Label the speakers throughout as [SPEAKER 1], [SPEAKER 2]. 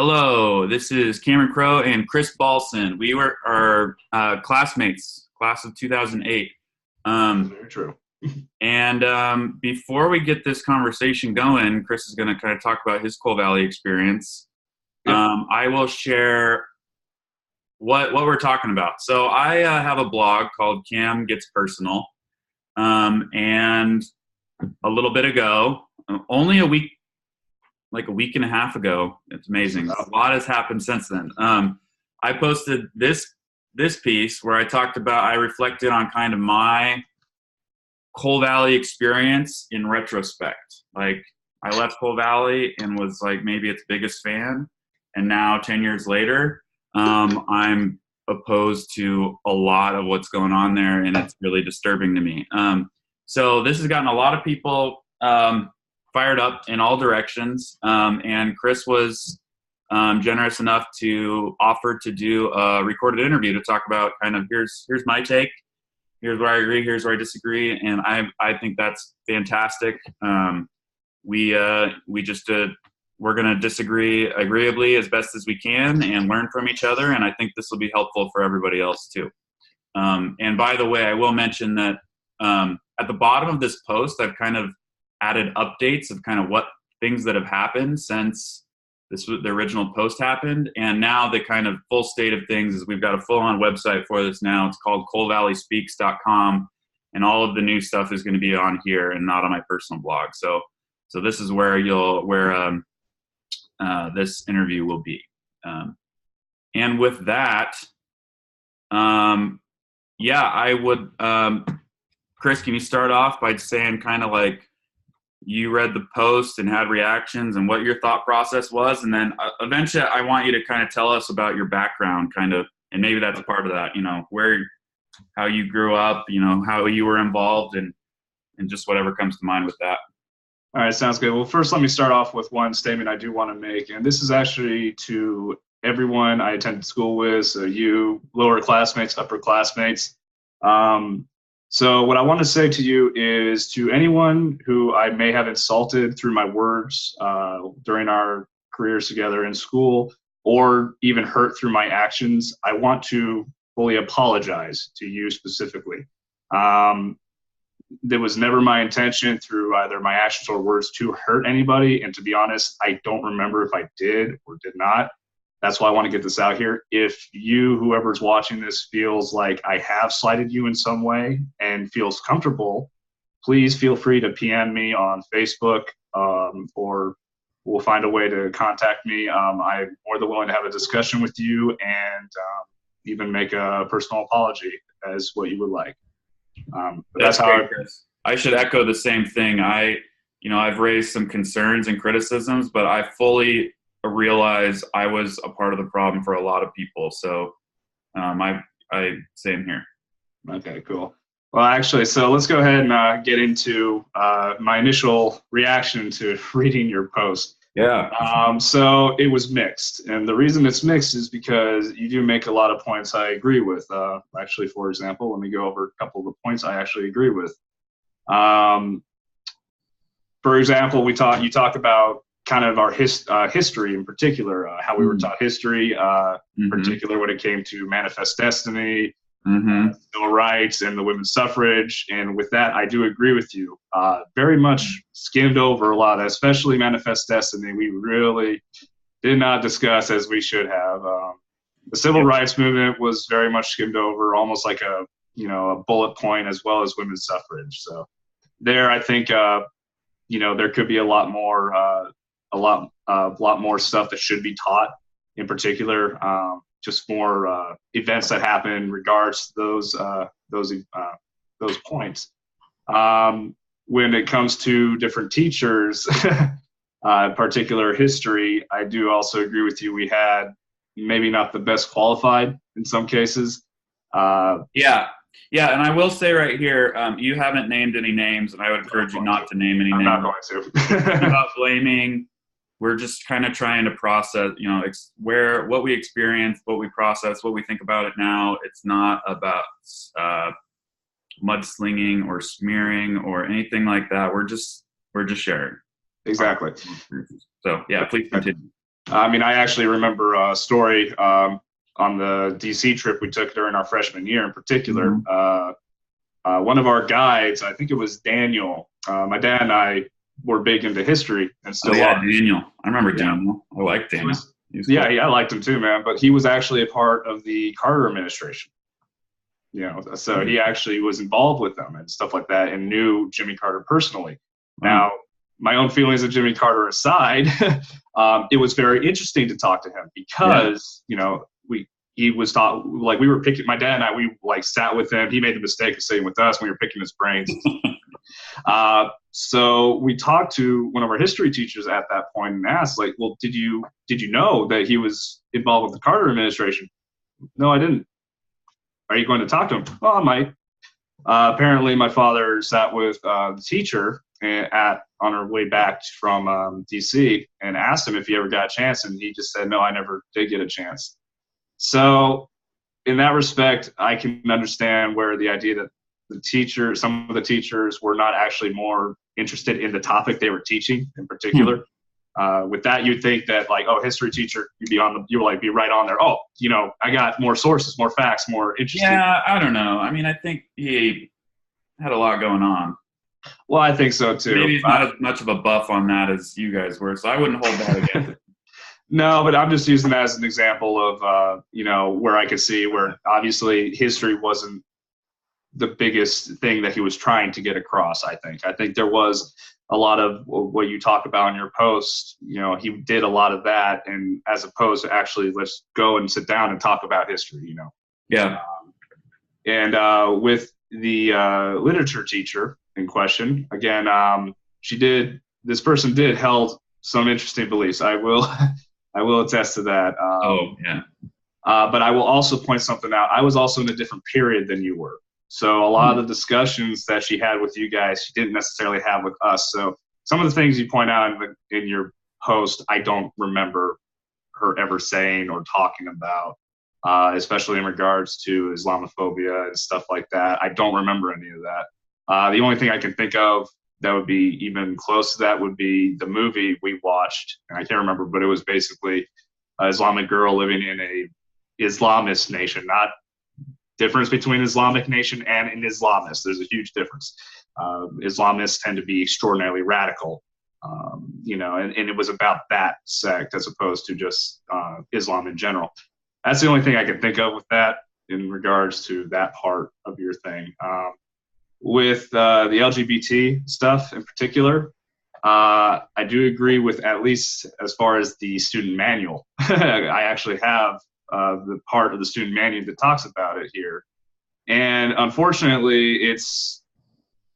[SPEAKER 1] Hello, this is Cameron Crowe and Chris Balsan. We were our classmates, class of 2008.
[SPEAKER 2] Very true.
[SPEAKER 1] And before we get this conversation going, Chris is going to kind of talk about his Coal Valley experience.
[SPEAKER 2] Yep.
[SPEAKER 1] I will share what we're talking about. So I have a blog called Cam Gets Personal, and a little bit ago, only a week and a half ago. It's amazing. A lot has happened since then. I posted this piece where I reflected on kind of my Coal Valley experience in retrospect. Like, I left Coal Valley and was like maybe its biggest fan, and now 10 years later, I'm opposed to a lot of what's going on there, and it's really disturbing to me. So this has gotten a lot of people fired up in all directions, and Chris was generous enough to offer to do a recorded interview to talk about kind of here's my take, here's where I agree, here's where I disagree, and I think that's fantastic. We're going to disagree agreeably as best as we can and learn from each other, and I think this will be helpful for everybody else too. And by the way, I will mention that at the bottom of this post, I've kind of added updates of kind of what things that have happened since the original post happened. And now the kind of full state of things is we've got a full-on website for this now. It's called coalvalleyspeaks.com, and all of the new stuff is going to be on here and not on my personal blog. So this is where this interview will be. And with that, I would, Chris, can you start off by saying kind of like, you read the post and had reactions and what your thought process was, and then eventually I want you to kind of tell us about your background, kind of, and maybe that's part of that, how you grew up, how you were involved, and just whatever comes to mind with that.
[SPEAKER 2] All right, sounds good. Well, first, let me start off with one statement I do want to make, and this is actually to everyone I attended school with, so you, lower classmates, upper classmates. So what I want to say to you is, to anyone who I may have insulted through my words during our careers together in school, or even hurt through my actions, I want to fully apologize to you specifically. There was never my intention through either my actions or words to hurt anybody, and to be honest, I don't remember if I did or did not. That's why I want to get this out here. If you, whoever's watching this, feels like I have slighted you in some way and feels comfortable, please feel free to PM me on Facebook, or we'll find a way to contact me. I'm more than willing to have a discussion with you and even make a personal apology as what you would like. That's how
[SPEAKER 1] great, Chris. I should echo the same thing. I've raised some concerns and criticisms, but I fully realize I was a part of the problem for a lot of people. So I same here.
[SPEAKER 2] Okay, cool. Well, actually, so let's go ahead and get into my initial reaction to reading your post.
[SPEAKER 1] Yeah.
[SPEAKER 2] So it was mixed. And the reason it's mixed is because you do make a lot of points I agree with. Actually, for example, let me go over a couple of the points I actually agree with. For example, you talk about kind of our history in particular, how we were taught history, in particular when it came to manifest destiny, civil rights, and the women's suffrage. And with that, I do agree with you. Very much skimmed over a lot, especially manifest destiny. We really did not discuss as we should have. The civil rights movement was very much skimmed over, almost like a bullet point, as well as women's suffrage. So there, I think, there could be a lot more stuff that should be taught, in particular, just more events that happen in regards to those points. When it comes to different teachers, particular history, I do also agree with you. We had maybe not the best qualified in some cases.
[SPEAKER 1] Yeah, and I will say right here, you haven't named any names, and I would encourage you not to name any names.
[SPEAKER 2] I'm not going to.
[SPEAKER 1] About blaming. We're just kind of trying to process, what we experience, what we process, what we think about it now. It's not about mudslinging or smearing or anything like that. We're just sharing.
[SPEAKER 2] Exactly.
[SPEAKER 1] So yeah, please continue.
[SPEAKER 2] I mean, I actually remember a story on the DC trip we took during our freshman year in particular. One of our guides, I think it was Daniel, my dad and I were big into history and still are.
[SPEAKER 1] Daniel. I remember Daniel. I like Daniel.
[SPEAKER 2] Yeah, I liked him too, man. But he was actually a part of the Carter administration. So he actually was involved with them and stuff like that and knew Jimmy Carter personally. Now, my own feelings of Jimmy Carter aside, it was very interesting to talk to him because, he was taught, like, we were picking, my dad and I, we like sat with him. He made the mistake of sitting with us when we were picking his brains. So we talked to one of our history teachers at that point and asked, like, well, did you know that he was involved with the Carter administration? No, I didn't. Are you going to talk to him? Oh, I might. Apparently, my father sat with the teacher on our way back from DC and asked him if he ever got a chance, and he just said, no, I never did get a chance. So in that respect, I can understand where the idea that some of the teachers were not actually more interested in the topic they were teaching in particular. With that, you'd think that, like, oh, history teacher, you would be right on there. Oh, I got more sources, more facts, more interesting.
[SPEAKER 1] Yeah, I don't know. I mean, I think he had a lot going on.
[SPEAKER 2] Well, I think so too.
[SPEAKER 1] Maybe he's not as much of a buff on that as you guys were, so I wouldn't hold that against him.
[SPEAKER 2] No, but I'm just using that as an example of, where I could see where obviously history wasn't the biggest thing that he was trying to get across, I think there was a lot of what you talk about in your post. He did a lot of that, and as opposed to actually, let's go and sit down and talk about history,
[SPEAKER 1] Yeah.
[SPEAKER 2] And with the literature teacher in question, again, this person did held some interesting beliefs. I will attest to that. But I will also point something out. I was also in a different period than you were. So a lot of the discussions that she had with you guys, she didn't necessarily have with us. So some of the things you point out in your post, I don't remember her ever saying or talking about, especially in regards to Islamophobia and stuff like that. I don't remember any of that. The only thing I can think of that would be even close to that would be the movie we watched, and I can't remember, but it was basically an Islamic girl living in a Islamist nation. Not difference between Islamic nation and an Islamist. There's a huge difference. Islamists tend to be extraordinarily radical, and it was about that sect as opposed to just Islam in general. That's the only thing I can think of with that in regards to that part of your thing. With the LGBT stuff in particular, I do agree with, at least as far as the student manual. I actually have the part of the student manual that talks about it here. And unfortunately, it's,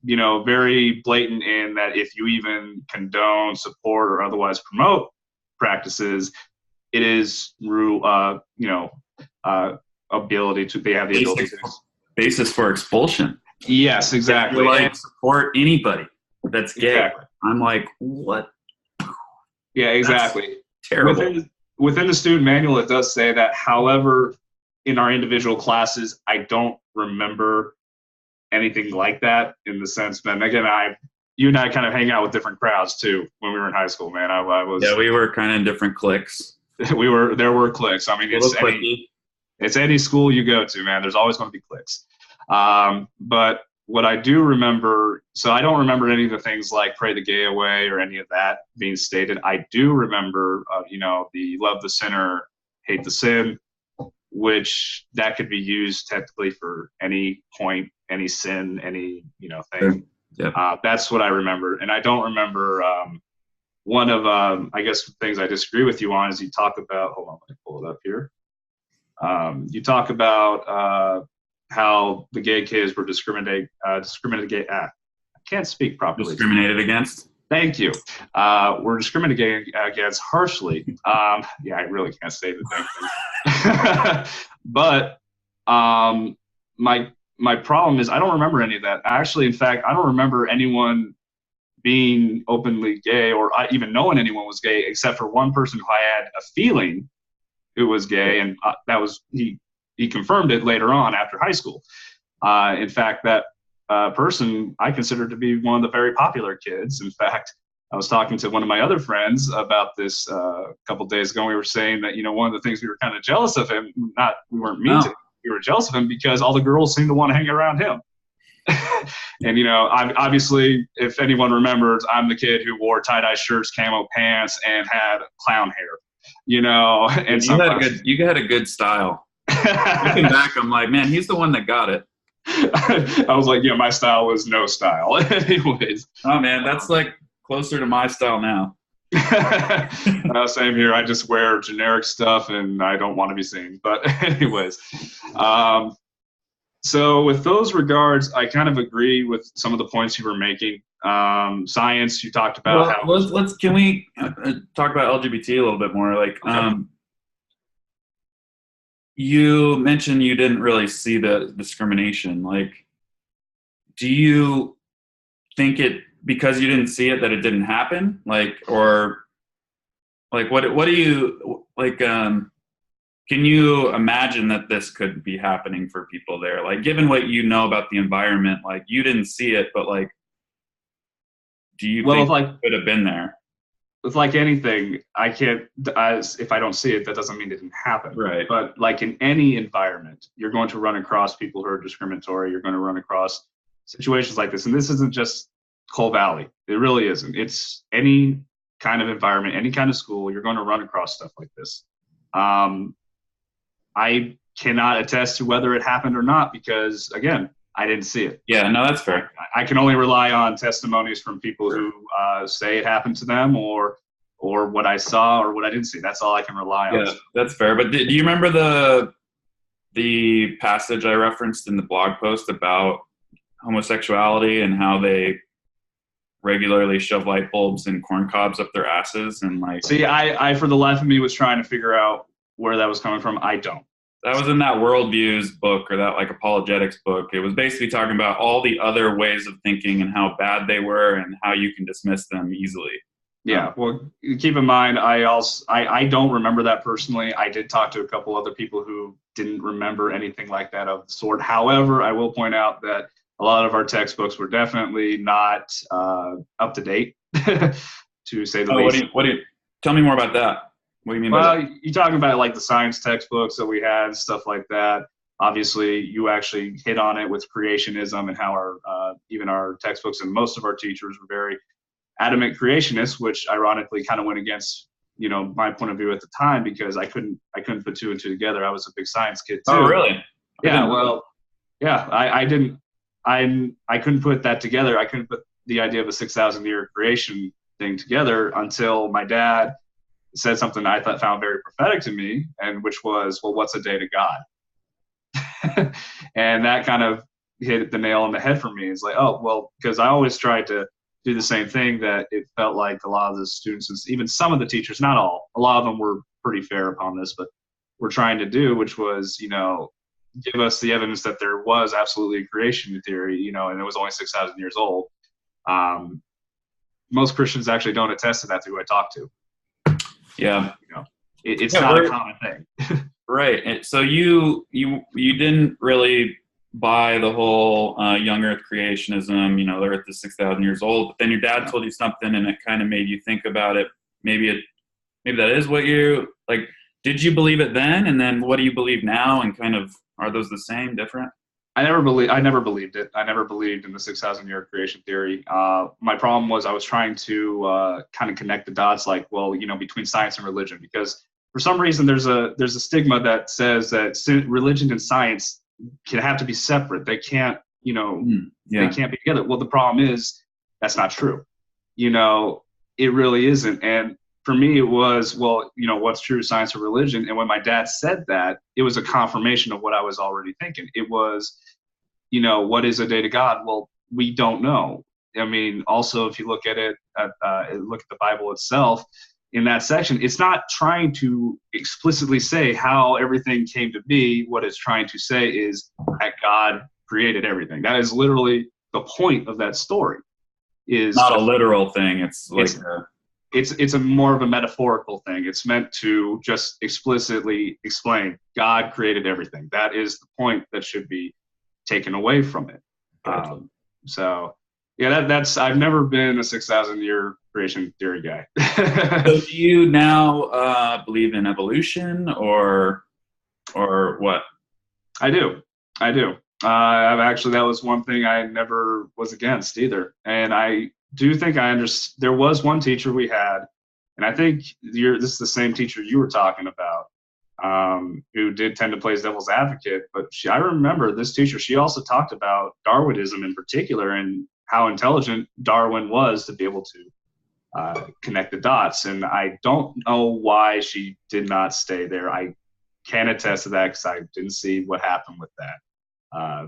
[SPEAKER 2] very blatant in that if you even condone, support, or otherwise promote practices, it is ability to, they have the ability to.
[SPEAKER 1] Basis for expulsion.
[SPEAKER 2] Yes, exactly.
[SPEAKER 1] Like, support anybody that's gay.
[SPEAKER 2] Exactly.
[SPEAKER 1] I'm like, what?
[SPEAKER 2] Yeah, exactly.
[SPEAKER 1] That's terrible.
[SPEAKER 2] Within the student manual, it does say that. However, in our individual classes, I don't remember anything like that, in the sense that, again, you and I kind of hang out with different crowds too when we were in high school, man. I was.
[SPEAKER 1] Yeah, we were kind of in different cliques.
[SPEAKER 2] There were cliques. I mean, it's any school you go to, man. There's always going to be cliques. But what I do remember, so I don't remember any of the things like pray the gay away or any of that being stated. I do remember, the love the sinner, hate the sin, which that could be used technically for any point, any sin, any, thing.
[SPEAKER 1] Yeah.
[SPEAKER 2] That's what I remember. And I don't remember, one of, I guess, things I disagree with you on is you talk about, hold on, let me pull it up here. You talk about, how the gay kids were discriminated I can't speak properly.
[SPEAKER 1] Discriminated against? Thank you.
[SPEAKER 2] Were discriminated against harshly. Yeah, I really can't say the thing. But my problem is I don't remember any of that. Actually, in fact, I don't remember anyone being openly gay or even knowing anyone was gay except for one person who I had a feeling who was gay, and that was he confirmed it later on after high school. In fact, that person I considered to be one of the very popular kids. In fact, I was talking to one of my other friends about this a couple days ago. We were saying that, one of the things we were kind of jealous of him, we weren't mean to him, we were jealous of him because all the girls seemed to want to hang around him. And, obviously, if anyone remembers, I'm the kid who wore tie-dye shirts, camo pants, and had clown hair, and
[SPEAKER 1] you had a good style. Looking back, I'm like, man, he's the one that got it.
[SPEAKER 2] I was like, yeah, my style was no style. Anyways.
[SPEAKER 1] Oh, man, that's like closer to my style now.
[SPEAKER 2] Same here. I just wear generic stuff and I don't want to be seen. But anyways, so with those regards, I kind of agree with some of the points you were making. Science, you talked about
[SPEAKER 1] can we talk about LGBT a little bit more? Like, okay. You mentioned you didn't really see the discrimination. Like, do you think because you didn't see it that it didn't happen? Like, or like, what do you like? Can you imagine that this could be happening for people there? Like, given what you know about the environment, like you didn't see it, but like, do you think it could have been there?
[SPEAKER 2] It's like anything. I can't. If I don't see it, that doesn't mean it didn't happen.
[SPEAKER 1] Right.
[SPEAKER 2] But like in any environment, you're going to run across people who are discriminatory. You're going to run across situations like this, and this isn't just Coal Valley. It really isn't. It's any kind of environment, any kind of school. You're going to run across stuff like this. I cannot attest to whether it happened or not because, again, I didn't see it.
[SPEAKER 1] Yeah, no, that's fair.
[SPEAKER 2] I can only rely on testimonies from people who say it happened to them or what I saw or what I didn't see. That's all I can rely on.
[SPEAKER 1] Yeah, that's fair. But do you remember the passage I referenced in the blog post about homosexuality and how they regularly shove light bulbs and corn cobs up their asses? And like,
[SPEAKER 2] see, I for the life of me was trying to figure out where that was coming from. I don't.
[SPEAKER 1] That was in that Worldviews book or that like apologetics book. It was basically talking about all the other ways of thinking and how bad they were and how you can dismiss them easily.
[SPEAKER 2] Yeah, well, keep in mind, I don't remember that personally. I did talk to a couple other people who didn't remember anything like that of the sort. However, I will point out that a lot of our textbooks were definitely not up to date, to say the least.
[SPEAKER 1] Tell me more about that. What do you mean by that?
[SPEAKER 2] Well, you're talking about like the science textbooks that we had, stuff like that. Obviously, you actually hit on it with creationism and how our even our textbooks and most of our teachers were very adamant creationists, which ironically kind of went against my point of view at the time because I couldn't put two and two together. I was a big science kid too.
[SPEAKER 1] Oh, really?
[SPEAKER 2] Yeah. Well, yeah. I couldn't put that together. I couldn't put the idea of a 6,000 year creation thing together until my dad said something I found very prophetic to me, and which was, well, what's a day to God? And that kind of hit the nail on the head for me. It's like, oh, well, because I always tried to do the same thing that it felt like a lot of the students, and even some of the teachers, not all, a lot of them were pretty fair upon this, but were trying to do, which was, give us the evidence that there was absolutely a creation theory, and it was only 6,000 years old. Most Christians actually don't attest to that who I talk to.
[SPEAKER 1] Yeah.
[SPEAKER 2] It's not a common thing.
[SPEAKER 1] Right. And so you didn't really buy the whole young earth creationism, the earth is 6,000 years old, but then your dad told you something and it kind of made you think about it. Maybe that is what you like. Did you believe it then? And then what do you believe now? And kind of, are those the same, different?
[SPEAKER 2] I never believed it. I never believed in the 6,000 year creation theory. My problem was I was trying to kind of connect the dots, like, well, between science and religion, because for some reason there's a stigma that says that religion and science can have to be separate. They can't, they can't be together. Well, the problem is that's not true. It really isn't. And for me, it was, well, what's true, science or religion? And when my dad said that, it was a confirmation of what I was already thinking. It was, what is a day to God? Well, we don't know. I mean, also, if you look at it, look at the Bible itself, in that section, it's not trying to explicitly say how everything came to be. What it's trying to say is that God created everything. That is literally the point of that story. Is
[SPEAKER 1] not a literal thing. It's like
[SPEAKER 2] it's a more of a metaphorical thing. It's meant to just explicitly explain God created everything. That is the point that should be taken away from it.
[SPEAKER 1] Gotcha.
[SPEAKER 2] So Yeah, that's I've never been a 6,000 year creation theory guy.
[SPEAKER 1] So do you now believe in evolution or what?
[SPEAKER 2] I do. I do. I've actually, that was one thing I never was against either. And I do think I understand. There was one teacher we had, and I think this is the same teacher you were talking about, who did tend to play as devil's advocate. But I remember this teacher, she also talked about Darwinism in particular and how intelligent Darwin was to be able to connect the dots. And I don't know why she did not stay there. I can attest to that because I didn't see what happened with that.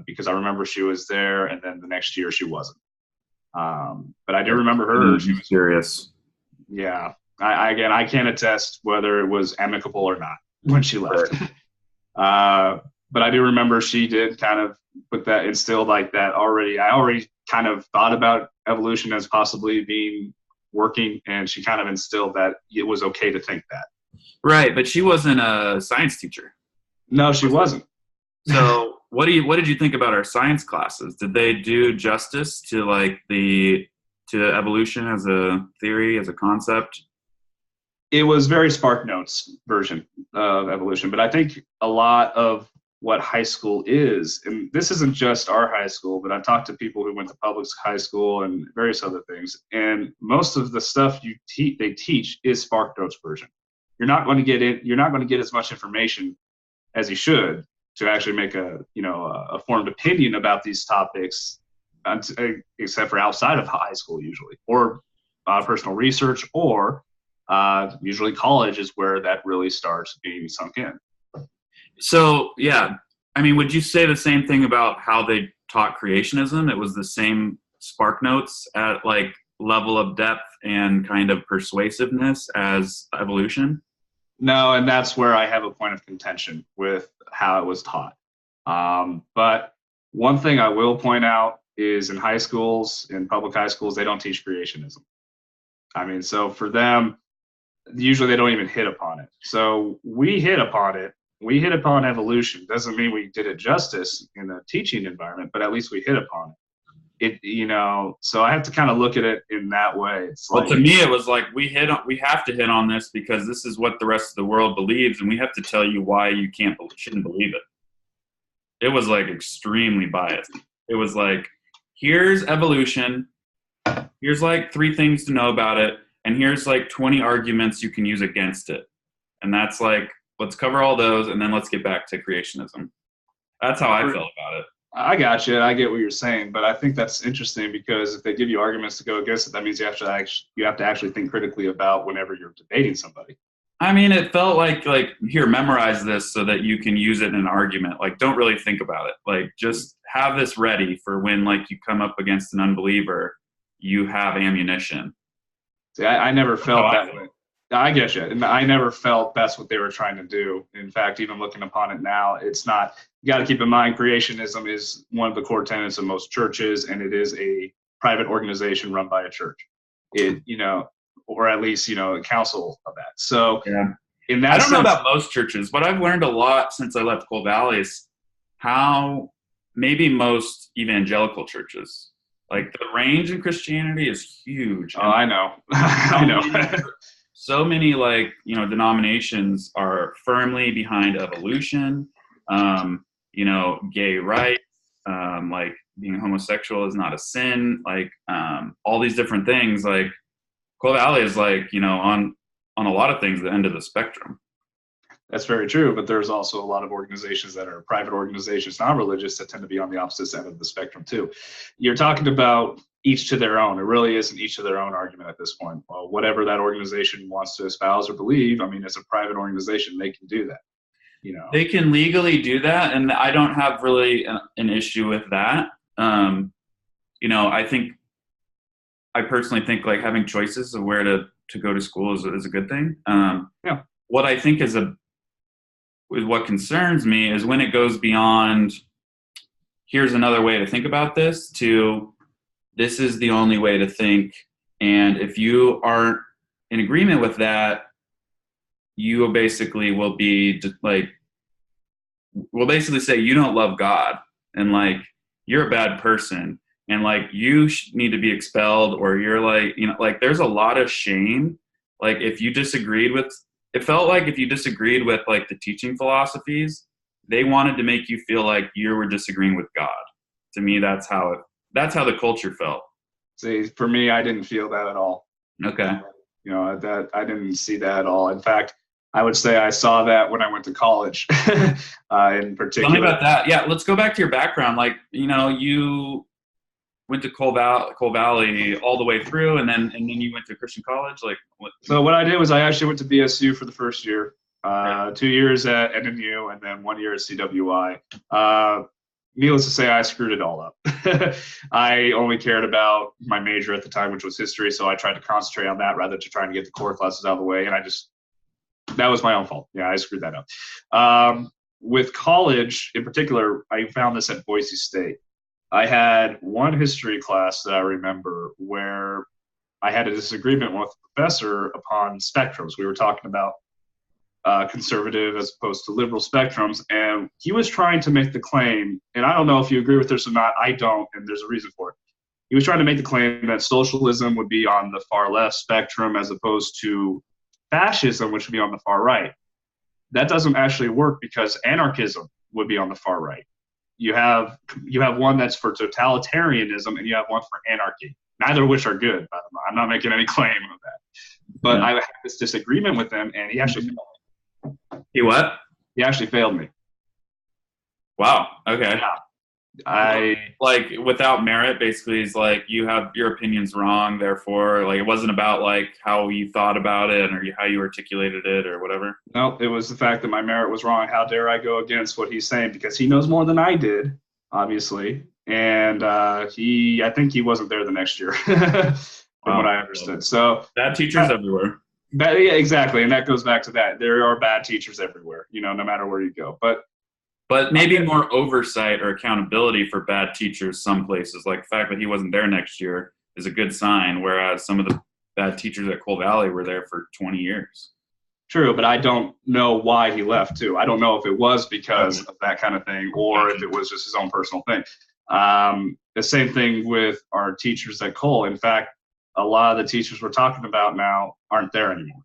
[SPEAKER 2] Because I remember she was there, and then the next year she wasn't. But I do remember her. She was
[SPEAKER 1] curious.
[SPEAKER 2] Yeah. Again, I can't attest whether it was amicable or not when she left. But I do remember she did kind of put that instilled like that already. I already kind of thought about evolution as possibly being working, and she kind of instilled that it was okay to think that.
[SPEAKER 1] Right, but she wasn't a science teacher.
[SPEAKER 2] No, she wasn't.
[SPEAKER 1] So what did you think about our science classes? Did they do justice to to evolution as a theory, as a concept?
[SPEAKER 2] It was very Spark Notes version of evolution, but I think a lot of what high school is, and this isn't just our high school, but I've talked to people who went to public high school and various other things, and most of the stuff they teach is Spark Notes version. You're not going to get it. You're not going to get as much information as you should to actually make a formed opinion about these topics, except for outside of high school usually, or personal research, or usually college is where that really starts being sunk in.
[SPEAKER 1] So yeah, I mean, would you say the same thing about how they taught creationism? It was the same Spark Notes at like level of depth and kind of persuasiveness as evolution?
[SPEAKER 2] No, and that's where I have a point of contention with how it was taught. But one thing I will point out is in high schools, in public high schools, they don't teach creationism. I mean, so for them, usually they don't even hit upon it. So we hit upon it. We hit upon evolution. Doesn't mean we did it justice in the teaching environment, but at least we hit upon it. So I have to kind of look at it in that way. It's
[SPEAKER 1] well, to me, it was like we have to hit on this because this is what the rest of the world believes, and we have to tell you why you shouldn't believe it. It was like extremely biased. It was like, here's evolution, here's like 3 things to know about it, and here's like 20 arguments you can use against it. And that's like, let's cover all those, and then let's get back to creationism. That's how I felt about it.
[SPEAKER 2] I got you. I get what you're saying, but I think that's interesting because if they give you arguments to go against it, that means you have to actually think critically about whenever you're debating somebody.
[SPEAKER 1] I mean, it felt like here, memorize this so that you can use it in an argument. Like, don't really think about it. Like, just have this ready for when like you come up against an unbeliever, you have ammunition.
[SPEAKER 2] See, I never felt that way. I get you. And I never felt that's what they were trying to do. In fact, even looking upon it now, it's not. You got to keep in mind, creationism is one of the core tenets of most churches, and it is a private organization run by a church. Or at least, a council of that. So
[SPEAKER 1] yeah.
[SPEAKER 2] In that
[SPEAKER 1] I don't know about most churches, but I've learned a lot since I left Coal Valley is how maybe most evangelical churches, like the range in Christianity is huge.
[SPEAKER 2] Oh, I know. I know.
[SPEAKER 1] So many denominations are firmly behind evolution, gay rights, like being homosexual is not a sin, like all these different things. Like Coal Valley is like, on a lot of things, the end of the spectrum.
[SPEAKER 2] That's very true, but there's also a lot of organizations that are private organizations, non-religious, that tend to be on the opposite end of the spectrum too. You're talking about each to their own. It really is an each to their own argument at this point. Well, whatever that organization wants to espouse or believe, I mean, as a private organization, they can do that.
[SPEAKER 1] They can legally do that, and I don't have really an issue with that. I personally think like having choices of where to go to school is a good thing.
[SPEAKER 2] Yeah.
[SPEAKER 1] What I think what concerns me is when it goes beyond, here's another way to think about this, to this is the only way to think. And if you aren't in agreement with that, you basically will be like, we'll basically say you don't love God and like you're a bad person and like you need to be expelled, or you're like, like there's a lot of shame. Like if you disagreed with, it felt like if you disagreed with like the teaching philosophies, they wanted to make you feel like you were disagreeing with God. To me, that's how the culture felt.
[SPEAKER 2] See, for me, I didn't feel that at all.
[SPEAKER 1] Okay.
[SPEAKER 2] That I didn't see that at all. In fact, I would say I saw that when I went to college, in particular.
[SPEAKER 1] Tell me about that. Yeah, let's go back to your background. Like, you went to Coal Valley all the way through, and then you went to Christian college. Like, what?
[SPEAKER 2] So what I did was I actually went to BSU for the first year, 2 years at NMU, and then 1 year at CWI. Needless to say, I screwed it all up. I only cared about my major at the time, which was history, so I tried to concentrate on that rather than trying to get the core classes out of the way, and that was my own fault. Yeah, I screwed that up. With college, in particular, I found this at Boise State. I had one history class that I remember where I had a disagreement with the professor upon spectrums. We were talking about conservative as opposed to liberal spectrums, and he was trying to make the claim, and I don't know if you agree with this or not, I don't, and there's a reason for it. He was trying to make the claim that socialism would be on the far left spectrum as opposed to fascism, which would be on the far right. That doesn't actually work because anarchism would be on the far right. You have one that's for totalitarianism and you have one for anarchy. Neither of which are good, by the way. I'm not making any claim of that. But I had this disagreement with him, and he actually failed me.
[SPEAKER 1] He what?
[SPEAKER 2] He actually failed me.
[SPEAKER 1] Wow. Okay.
[SPEAKER 2] Yeah. I
[SPEAKER 1] like without merit, basically, he's like, you have your opinion's wrong, therefore, like it wasn't about like how you thought about it or how you articulated it or whatever.
[SPEAKER 2] No, it was the fact that my merit was wrong. How dare I go against what he's saying, because he knows more than I did, obviously, and I think he wasn't there the next year, from what I understood. So
[SPEAKER 1] bad teachers everywhere.
[SPEAKER 2] Yeah, exactly, and that goes back to that. There are bad teachers everywhere, no matter where you go,
[SPEAKER 1] But maybe more oversight or accountability for bad teachers some places. Like the fact that he wasn't there next year is a good sign, whereas some of the bad teachers at Coal Valley were there for 20 years.
[SPEAKER 2] True, but I don't know why he left, too. I don't know if it was because of that kind of thing or if it was just his own personal thing. The same thing with our teachers at Coal. In fact, a lot of the teachers we're talking about now aren't there anymore.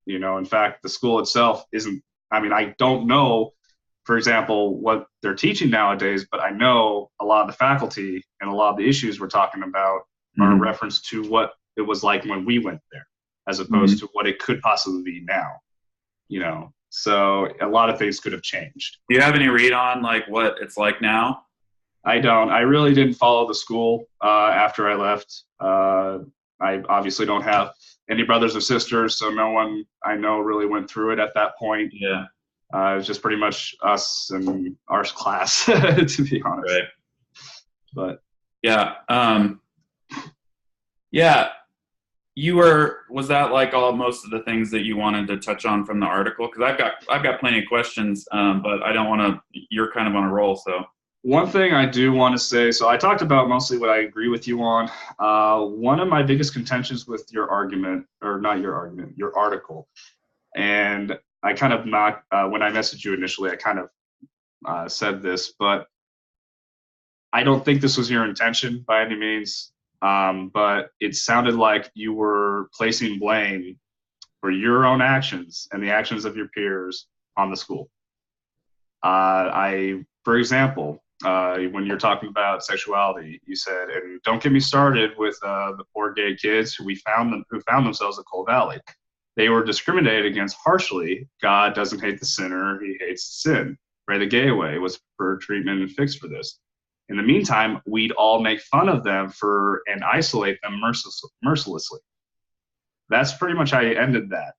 [SPEAKER 2] In fact, the school itself isn't – I don't know – for example, what they're teaching nowadays, but I know a lot of the faculty and a lot of the issues we're talking about are a reference to what it was like when we went there, as opposed to what it could possibly be now. So a lot of things could have changed.
[SPEAKER 1] Do you have any read on like what it's like now?
[SPEAKER 2] I don't. I really didn't follow the school after I left. I obviously don't have any brothers or sisters, so no one I know really went through it at that point.
[SPEAKER 1] Yeah.
[SPEAKER 2] It was just pretty much us and our class, to be honest.
[SPEAKER 1] Right.
[SPEAKER 2] But
[SPEAKER 1] yeah, was that like most of the things that you wanted to touch on from the article? Because I've got plenty of questions, but I don't want to. You're kind of on a roll, so.
[SPEAKER 2] One thing I do want to say, so I talked about mostly what I agree with you on. One of my biggest contentions with your argument, or not your argument, your article, and I kind of knocked, when I messaged you initially, I kind of said this, but I don't think this was your intention by any means, but it sounded like you were placing blame for your own actions and the actions of your peers on the school. For example, when you're talking about sexuality, you said, and don't get me started with the poor gay kids who found themselves at Coal Valley. They were discriminated against harshly. God doesn't hate the sinner, he hates the sin. Pray the gay away was for treatment and fixed for this. In the meantime, we'd all make fun of them and isolate them mercilessly. That's pretty much how you ended that.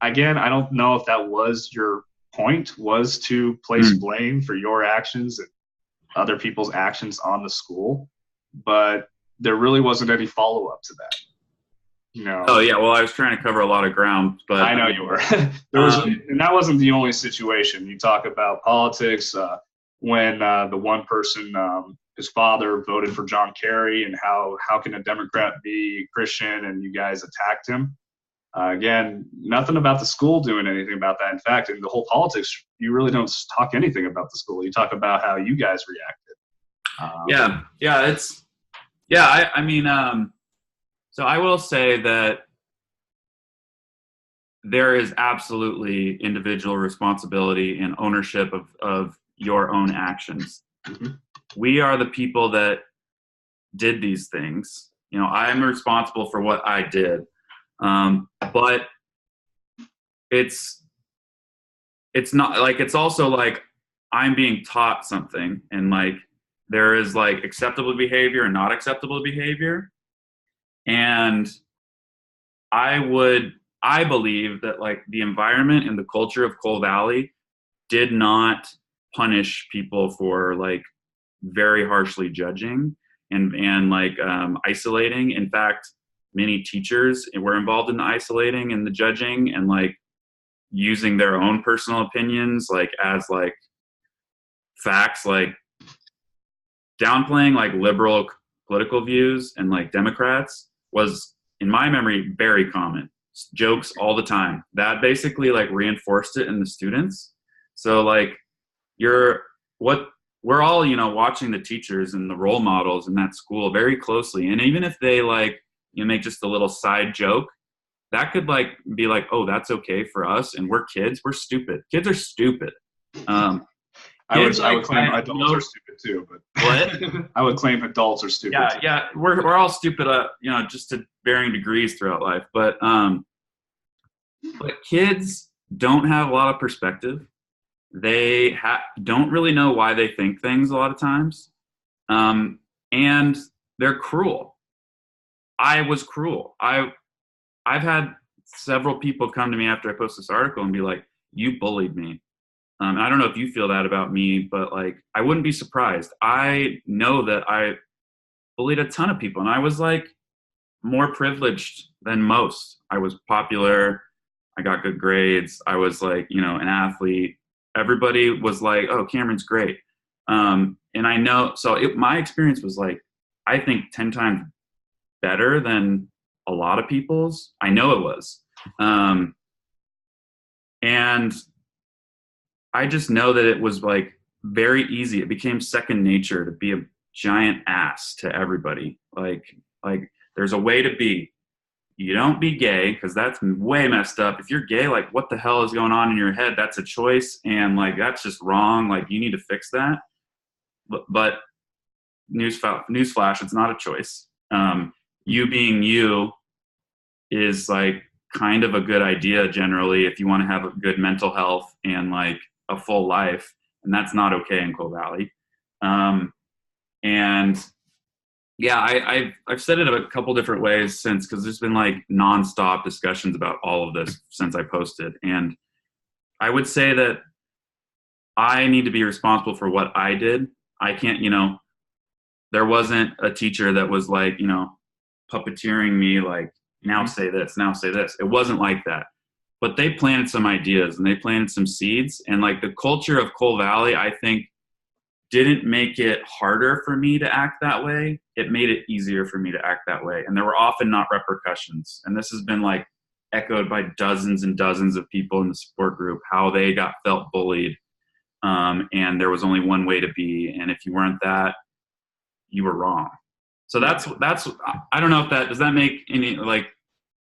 [SPEAKER 2] Again, I don't know if that was your point, was to place blame for your actions and other people's actions on the school, but there really wasn't any follow-up to that.
[SPEAKER 1] Oh yeah, well I was trying to cover a lot of ground, but
[SPEAKER 2] I know you were. And that wasn't the only situation. You talk about politics, when the one person, his father voted for John Kerry, and how can a Democrat be Christian, and you guys attacked him. Again, nothing about the school doing anything about that. In fact, in the whole politics, you really don't talk anything about the school. You talk about how you guys reacted.
[SPEAKER 1] Yeah, yeah, I mean, so I will say that there is absolutely individual responsibility and ownership of your own actions.
[SPEAKER 2] Mm-hmm.
[SPEAKER 1] We are the people that did these things. You know, I am responsible for what I did. But it's not like, it's also like I'm being taught something, and like there is like acceptable behavior and not acceptable behavior. And I would, I believe that like the environment and the culture of Coal Valley did not punish people for like very harshly judging and like isolating. In fact, many teachers were involved in the isolating and the judging and like using their own personal opinions like as like facts, like downplaying like liberal political views and like Democrats was, in my memory, very common. Jokes all the time. That basically like reinforced it in the students. So like you're what we're all, you know, watching the teachers and the role models in that school very closely. And even if they like, you make just a little side joke, that could like be like, oh, that's okay for us. And we're kids. We're stupid. Kids are stupid.
[SPEAKER 2] I would claim adults are stupid too, but
[SPEAKER 1] what?
[SPEAKER 2] I would claim adults are stupid.
[SPEAKER 1] Yeah,
[SPEAKER 2] too.
[SPEAKER 1] yeah, we're all stupid, you know, just to varying degrees throughout life. But kids don't have a lot of perspective. They don't really know why they think things a lot of times, and they're cruel. I was cruel. I've had several people come to me after I post this article and be like, "You bullied me." I don't know if you feel that about me, but like, I wouldn't be surprised. I know that I bullied a ton of people, and I was like more privileged than most. I was popular. I got good grades. I was like, you know, an athlete. Everybody was like, "Oh, Cameron's great." And I know, so my experience was like, I think 10 times better than a lot of people's. I know it was. And I just know that it was like very easy. It became second nature to be a giant ass to everybody. Like there's a way to be. You don't be gay because that's way messed up. If you're gay, like what the hell is going on in your head? That's a choice, and like that's just wrong. Like you need to fix that. But newsflash, it's not a choice. You being you is like kind of a good idea generally if you want to have a good mental health and like a full life, and that's not okay in Coal Valley. And yeah, I've said it a couple different ways since, because there's been like nonstop discussions about all of this since I posted, and I would say that I need to be responsible for what I did. I can't, you know, there wasn't a teacher that was like, you know, puppeteering me like, now say this, now say this. It wasn't like that. But they planted some ideas and they planted some seeds. And like the culture of Coal Valley, I think, didn't make it harder for me to act that way. It made it easier for me to act that way. And there were often not repercussions. And this has been like echoed by dozens and dozens of people in the support group, how they felt bullied. And there was only one way to be. And if you weren't that, you were wrong. So that's, I don't know if that, does that make any, like,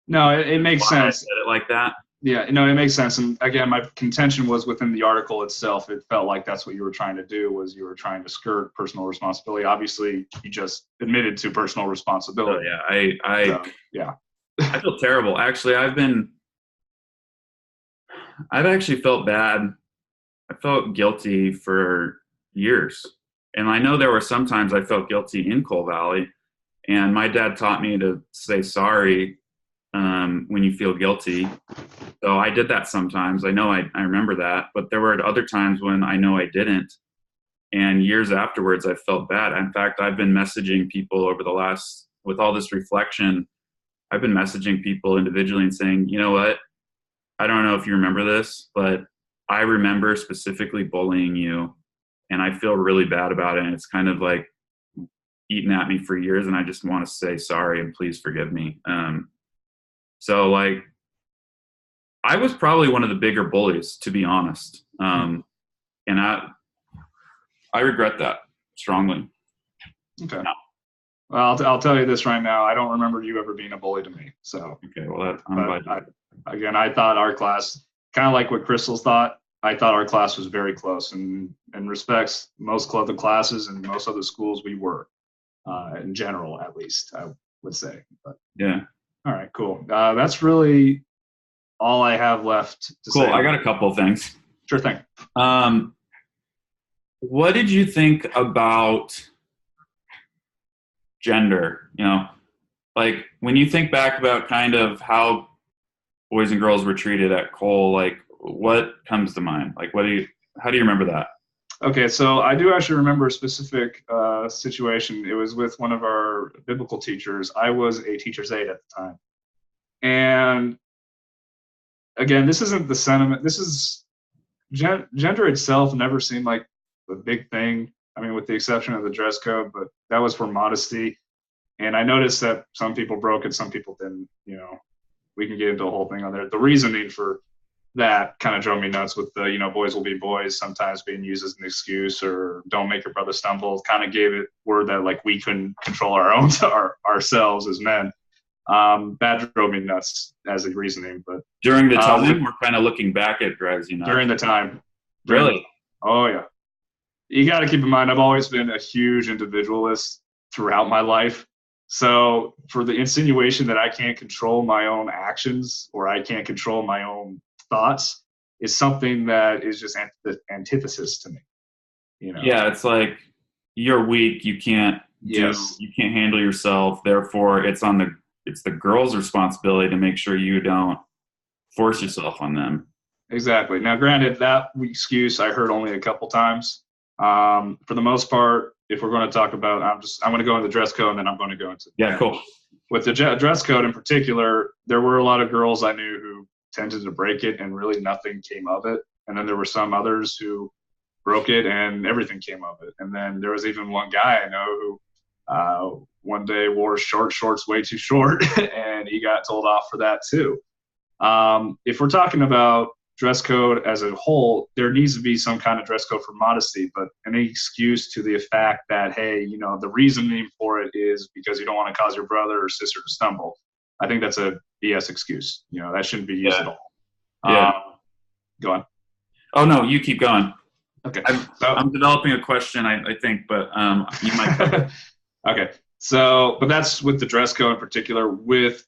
[SPEAKER 2] no, it makes sense.
[SPEAKER 1] It like that.
[SPEAKER 2] Yeah, no, it makes sense. And again, my contention was within the article itself. It felt like that's what you were trying to do, was you were trying to skirt personal responsibility. Obviously, you just admitted to personal responsibility.
[SPEAKER 1] Oh, yeah,
[SPEAKER 2] yeah.
[SPEAKER 1] I feel terrible. Actually, I've actually felt bad. I felt guilty for years. And I know there were some times I felt guilty in Coal Valley. And my dad taught me to say sorry when you feel guilty. So I did that sometimes. I know I remember that. But there were other times when I know I didn't. And years afterwards, I felt bad. In fact, I've been messaging people over the last, with all this reflection, I've been messaging people individually and saying, you know what? I don't know if you remember this, but I remember specifically bullying you, and I feel really bad about it. And it's kind of like eaten at me for years, and I just want to say sorry and please forgive me. So like, I was probably one of the bigger bullies, to be honest. And I regret that strongly.
[SPEAKER 2] Okay.
[SPEAKER 1] No.
[SPEAKER 2] Well, I'll tell you this right now. I don't remember you ever being a bully to me. So,
[SPEAKER 1] Okay. Well, I'm glad.
[SPEAKER 2] Again, I thought our class, kind of like what Crystal's thought, I thought our class was very close. And in respects, most other classes and most other schools, we were, in general, at least, I would say. But
[SPEAKER 1] yeah.
[SPEAKER 2] All right, cool. That's really all I have left to say.
[SPEAKER 1] Cool. I got a couple of things.
[SPEAKER 2] Sure thing.
[SPEAKER 1] What did you think about gender? Like when you think back about kind of how boys and girls were treated at Cole, like what comes to mind? Like how do you remember that?
[SPEAKER 2] Okay, so I do actually remember a specific situation. It was with one of our biblical teachers. I was a teacher's aide at the time. And again, this isn't the sentiment. This is gender itself never seemed like a big thing. I mean, with the exception of the dress code, but that was for modesty. And I noticed that some people broke it, some people didn't. We can get into a whole thing on there. The reasoning for that kind of drove me nuts with the, boys will be boys sometimes being used as an excuse, or don't make your brother stumble. Kind of gave it word that like we couldn't control our own ourselves as men. That drove me nuts as a reasoning. But
[SPEAKER 1] during the time, we're kind of looking back at drives you nuts.
[SPEAKER 2] During the time.
[SPEAKER 1] Really?
[SPEAKER 2] Oh yeah. You got to keep in mind, I've always been a huge individualist throughout my life. So for the insinuation that I can't control my own actions or I can't control my own thoughts is something that is just antithesis to me.
[SPEAKER 1] Yeah, it's like you're weak. You can't you can't handle yourself. Therefore, it's the girl's responsibility to make sure you don't force yourself on them.
[SPEAKER 2] Exactly. Now, granted, that excuse I heard only a couple times. For the most part, if we're going to talk about, I'm going to go into the dress code and then I'm going to go into.
[SPEAKER 1] Yeah, cool.
[SPEAKER 2] With the dress code in particular, there were a lot of girls I knew who tended to break it and really nothing came of it. And then there were some others who broke it and everything came of it. And then there was even one guy I know who one day wore shorts way too short and he got told off for that too. If we're talking about dress code as a whole, there needs to be some kind of dress code for modesty, but any excuse to the fact that, hey, the reasoning for it is because you don't want to cause your brother or sister to stumble. I think that's a BS excuse. That shouldn't be used at all.
[SPEAKER 1] Yeah.
[SPEAKER 2] Go on.
[SPEAKER 1] Oh, no, you keep going.
[SPEAKER 2] Okay.
[SPEAKER 1] I'm developing a question, I think, but you might.
[SPEAKER 2] Okay. So, but that's with the dress code in particular. With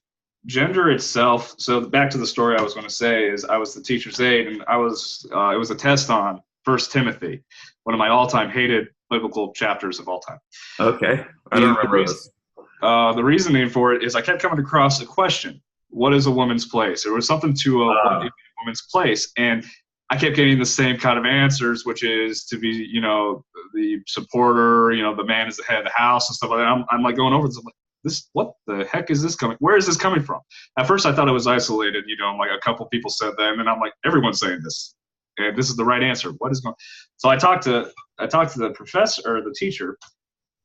[SPEAKER 2] gender itself, so back to the story I was going to say is I was the teacher's aide, and it was a test on 1 Timothy, one of my all-time hated biblical chapters of all time.
[SPEAKER 1] Okay. I don't remember this.
[SPEAKER 2] The reasoning for it is I kept coming across a question: what is a woman's place? There was something to what is a woman's place, and I kept getting the same kind of answers, which is to be, the supporter, the man is the head of the house and stuff like that. I'm like going over this. I'm like, what the heck is this coming? Where is this coming from? At first, I thought it was isolated. Like a couple people said that, and then I'm like, everyone's saying this, and this is the right answer. What is going? So I talked to the professor or the teacher,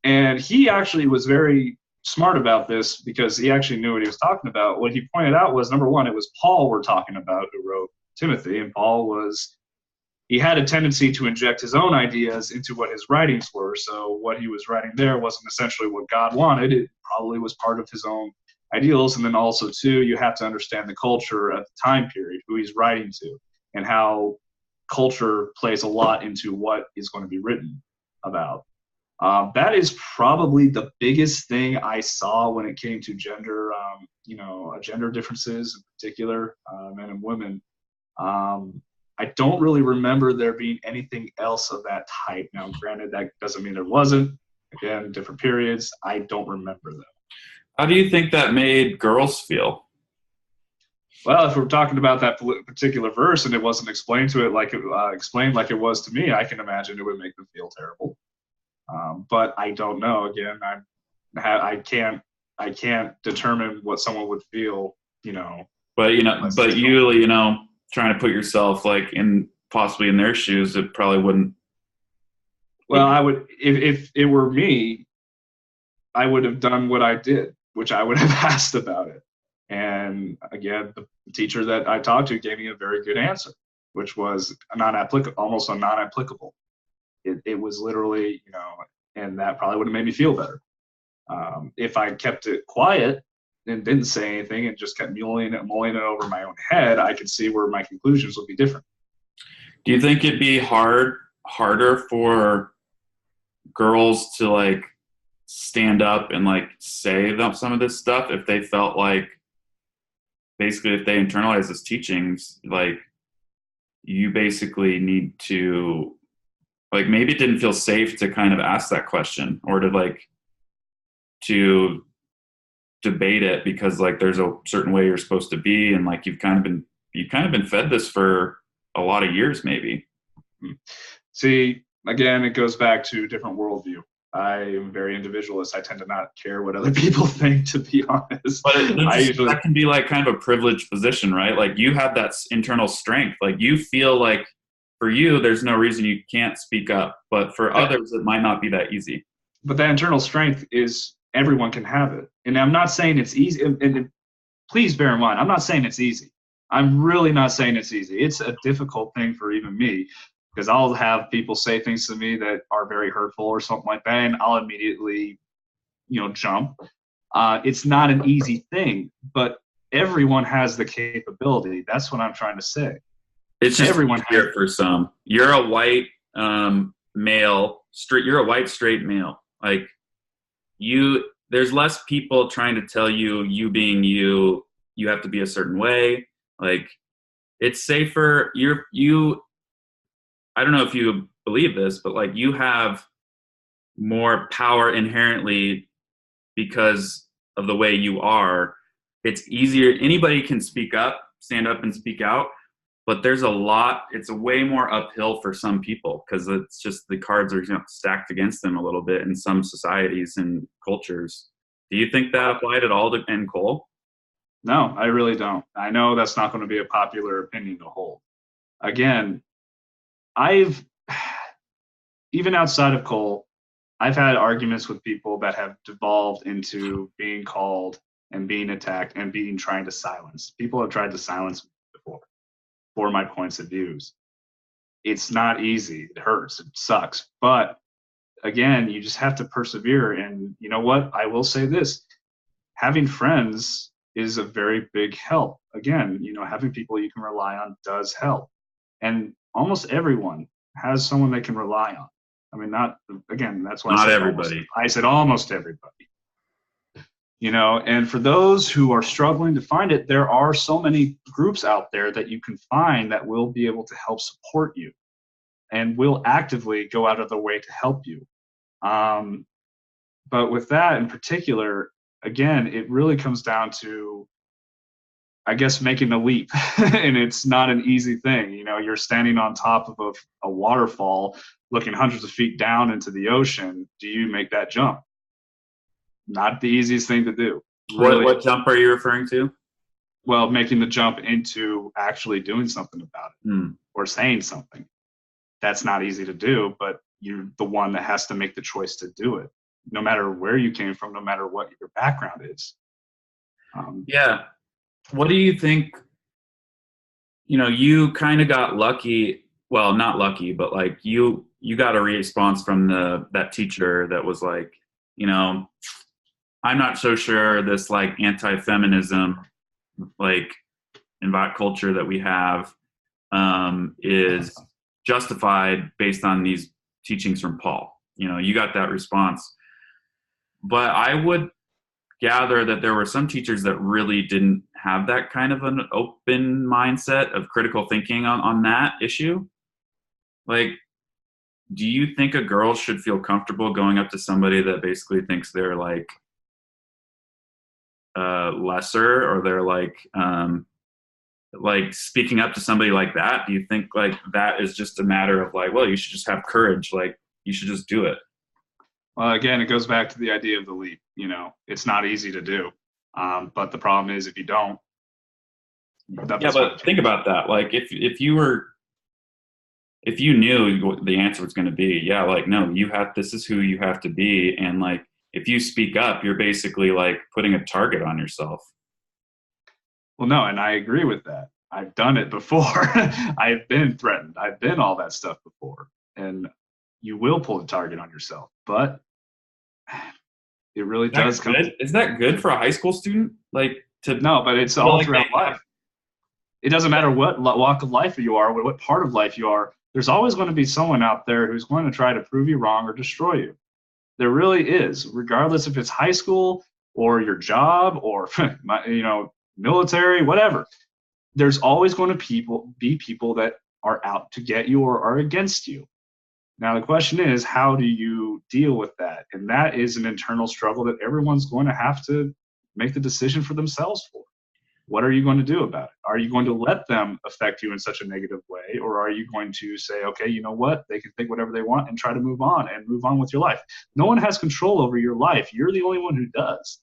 [SPEAKER 2] and he actually was very smart about this because he actually knew what he was talking about. What he pointed out was, number one, it was Paul we're talking about who wrote Timothy, and he had a tendency to inject his own ideas into what his writings were. So what he was writing there wasn't essentially what God wanted. It probably was part of his own ideals. And then also too, you have to understand the culture at the time period, who he's writing to, and how culture plays a lot into what is going to be written about. That is probably the biggest thing I saw when it came to gender, gender differences in particular, men and women. I don't really remember there being anything else of that type. Now, granted, that doesn't mean there wasn't. Again, different periods. I don't remember them.
[SPEAKER 1] How do you think that made girls feel?
[SPEAKER 2] Well, if we're talking about that particular verse and it wasn't explained to it like it explained like it was to me, I can imagine it would make them feel terrible. But I don't know. Again, I can't determine what someone would feel.
[SPEAKER 1] But you trying to put yourself like possibly in their shoes, it probably wouldn't.
[SPEAKER 2] Well, I would, if it were me, I would have done what I did, which I would have asked about it. And again, the teacher that I talked to gave me a very good answer, which was almost non-applicable. It was literally, and that probably would have made me feel better. If I kept it quiet and didn't say anything and just kept mulling it over my own head, I could see where my conclusions would be different.
[SPEAKER 1] Do you think it'd be harder for girls to like stand up and like say some of this stuff if they felt like basically if they internalize these teachings, like you basically need to like maybe it didn't feel safe to kind of ask that question or to like to debate it because like there's a certain way you're supposed to be and like you've kind of been fed this for a lot of years maybe.
[SPEAKER 2] See, again, it goes back to different worldview. I am very individualist. I tend to not care what other people think, to be honest.
[SPEAKER 1] But that can be like kind of a privileged position, right? Like you have that internal strength. Like you feel like for you, there's no reason you can't speak up. But for others, it might not be that easy.
[SPEAKER 2] But that internal strength is everyone can have it. And I'm not saying it's easy. And please bear in mind, I'm not saying it's easy. I'm really not saying it's easy. It's a difficult thing for even me because I'll have people say things to me that are very hurtful or something like that, and I'll immediately, jump. It's not an easy thing, but everyone has the capability. That's what I'm trying to say.
[SPEAKER 1] It's just everyone here for some. You're a white male, straight. You're a white straight male. Like there's less people trying to tell you being you have to be a certain way. Like it's safer. I don't know if you believe this, but like you have more power inherently because of the way you are. It's easier. Anybody can stand up and speak out, but it's a way more uphill for some people because it's just the cards are stacked against them a little bit in some societies and cultures. Do you think that applied at all to N. Cole?
[SPEAKER 2] No, I really don't. I know that's not going to be a popular opinion to hold. Again, even outside of Cole, I've had arguments with people that have devolved into being called and being attacked and trying to silence. People have tried to silence me before for my points of views. It's not easy. It hurts. It sucks. But again, you just have to persevere. And you know what? I will say this. Having friends is a very big help. Again, having people you can rely on does help. And almost everyone has someone they can rely on. I mean, that's why
[SPEAKER 1] not everybody.
[SPEAKER 2] I said almost everybody. And for those who are struggling to find it, there are so many groups out there that you can find that will be able to help support you and will actively go out of their way to help you. But with that in particular, again, it really comes down to, I guess, making the leap. And it's not an easy thing. You're standing on top of a waterfall looking hundreds of feet down into the ocean. Do you make that jump? Not the easiest thing to do.
[SPEAKER 1] Really. What jump are you referring to?
[SPEAKER 2] Well, making the jump into actually doing something about it or saying something. That's not easy to do, but you're the one that has to make the choice to do it, no matter where you came from, no matter what your background is.
[SPEAKER 1] Yeah. What do you think? You kind of got lucky. Well, not lucky, but like you got a response from that teacher that was like, I'm not so sure this like anti-feminism, like in that culture that we have, is justified based on these teachings from Paul. You got that response, but I would gather that there were some teachers that really didn't have that kind of an open mindset of critical thinking on that issue. Like, do you think a girl should feel comfortable going up to somebody that basically thinks they're like lesser, or they're like speaking up to somebody like that? Do you think like that is just a matter of like, well, you should just have courage, like you should just do it?
[SPEAKER 2] Well, again, it goes back to the idea of the leap. It's not easy to do, but the problem is if you don't.
[SPEAKER 1] Yeah, but think about that. Like if you knew what the answer was going to be, yeah, like no, this is who you have to be, and like if you speak up, you're basically like putting a target on yourself.
[SPEAKER 2] Well, no, and I agree with that. I've done it before. I've been threatened. I've been all that stuff before, and you will pull the target on yourself. But It really
[SPEAKER 1] Is that
[SPEAKER 2] does come.
[SPEAKER 1] good? Is that good for a high school student? Like to
[SPEAKER 2] No, but it's
[SPEAKER 1] feel
[SPEAKER 2] all
[SPEAKER 1] like they
[SPEAKER 2] throughout life.
[SPEAKER 1] have,
[SPEAKER 2] It doesn't matter what walk of life you are, what part of life you are. There's always going to be someone out there who's going to try to prove you wrong or destroy you. There really is, regardless if it's high school or your job or military, whatever. There's always going to be people that are out to get you or are against you. Now the question is, how do you deal with that? And that is an internal struggle that everyone's going to have to make the decision for themselves for. What are you going to do about it? Are you going to let them affect you in such a negative way? Or are you going to say, okay, you know what? They can think whatever they want and try to move on with your life. No one has control over your life. You're the only one who does.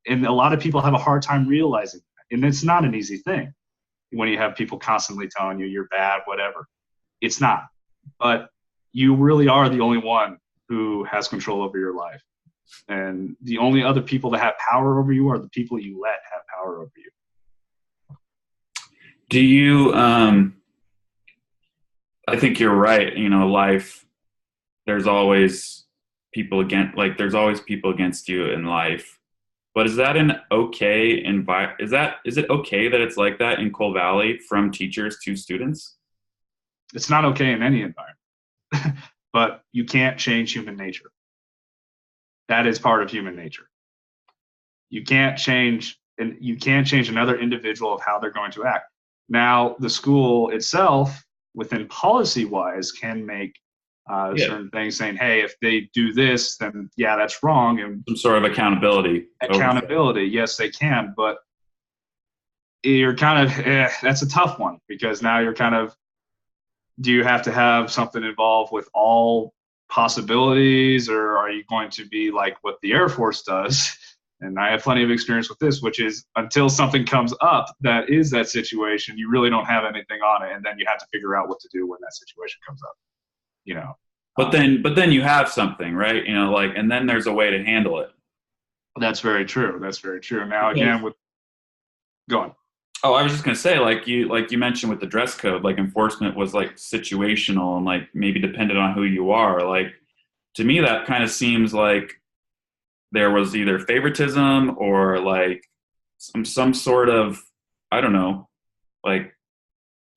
[SPEAKER 2] And a lot of people have a hard time realizing that. And it's not an easy thing when you have people constantly telling you you're bad, whatever. It's not. But you really are the only one who has control over your life. And the only other people that have power over you are the people you let have power over you.
[SPEAKER 1] do you I think you're right. Life, there's always there's always people against you in life. But is that an okay is it okay that it's like that in Coal Valley from teachers to students?
[SPEAKER 2] It's not okay in any environment, but you can't change human nature. That is part of human nature. You can't change another individual of how they're going to act. Now, the school itself, within policy wise, can make certain things saying, hey, if they do this, then yeah, that's wrong. And
[SPEAKER 1] some sort of accountability.
[SPEAKER 2] Yes, they can, but you're kind of that's a tough one, because now you're kind of, do you have to have something involved with all possibilities, or are you going to be like what the Air Force does? And I have plenty of experience with this, which is until something comes up that is that situation, you really don't have anything on it, and then you have to figure out what to do when that situation comes up.
[SPEAKER 1] But then you have something, right? And then there's a way to handle it.
[SPEAKER 2] That's very true. That's very true. Now again, go on.
[SPEAKER 1] Oh, I was just gonna say, like you mentioned with the dress code, like enforcement was like situational and like maybe dependent on who you are. Like to me, that kind of seems like there was either favoritism or like some sort of, I don't know, like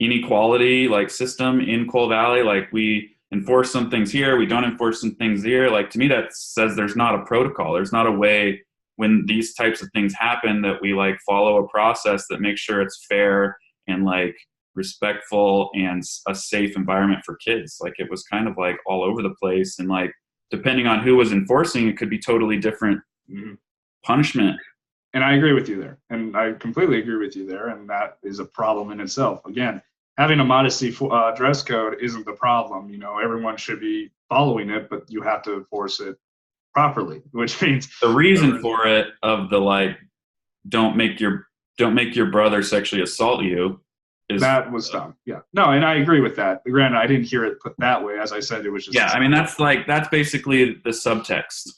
[SPEAKER 1] inequality like system in Coal Valley. Like we enforce some things here, we don't enforce some things here. Like to me, that says there's not a protocol. There's not a way when these types of things happen that we like follow a process that makes sure it's fair and like respectful and a safe environment for kids. Like it was kind of like all over the place, and like depending on who was enforcing, it could be totally different punishment.
[SPEAKER 2] And I agree with you there. And I completely agree with you there. And that is a problem in itself. Again, having a modesty dress code isn't the problem. Everyone should be following it, but you have to enforce it properly, which means
[SPEAKER 1] the reason for it of the like, don't make your brother sexually assault you.
[SPEAKER 2] That was dumb. Yeah. No, and I agree with that. Granted, I didn't hear it put that way. As I said, it was just.
[SPEAKER 1] Yeah, I mean, that's basically the subtext.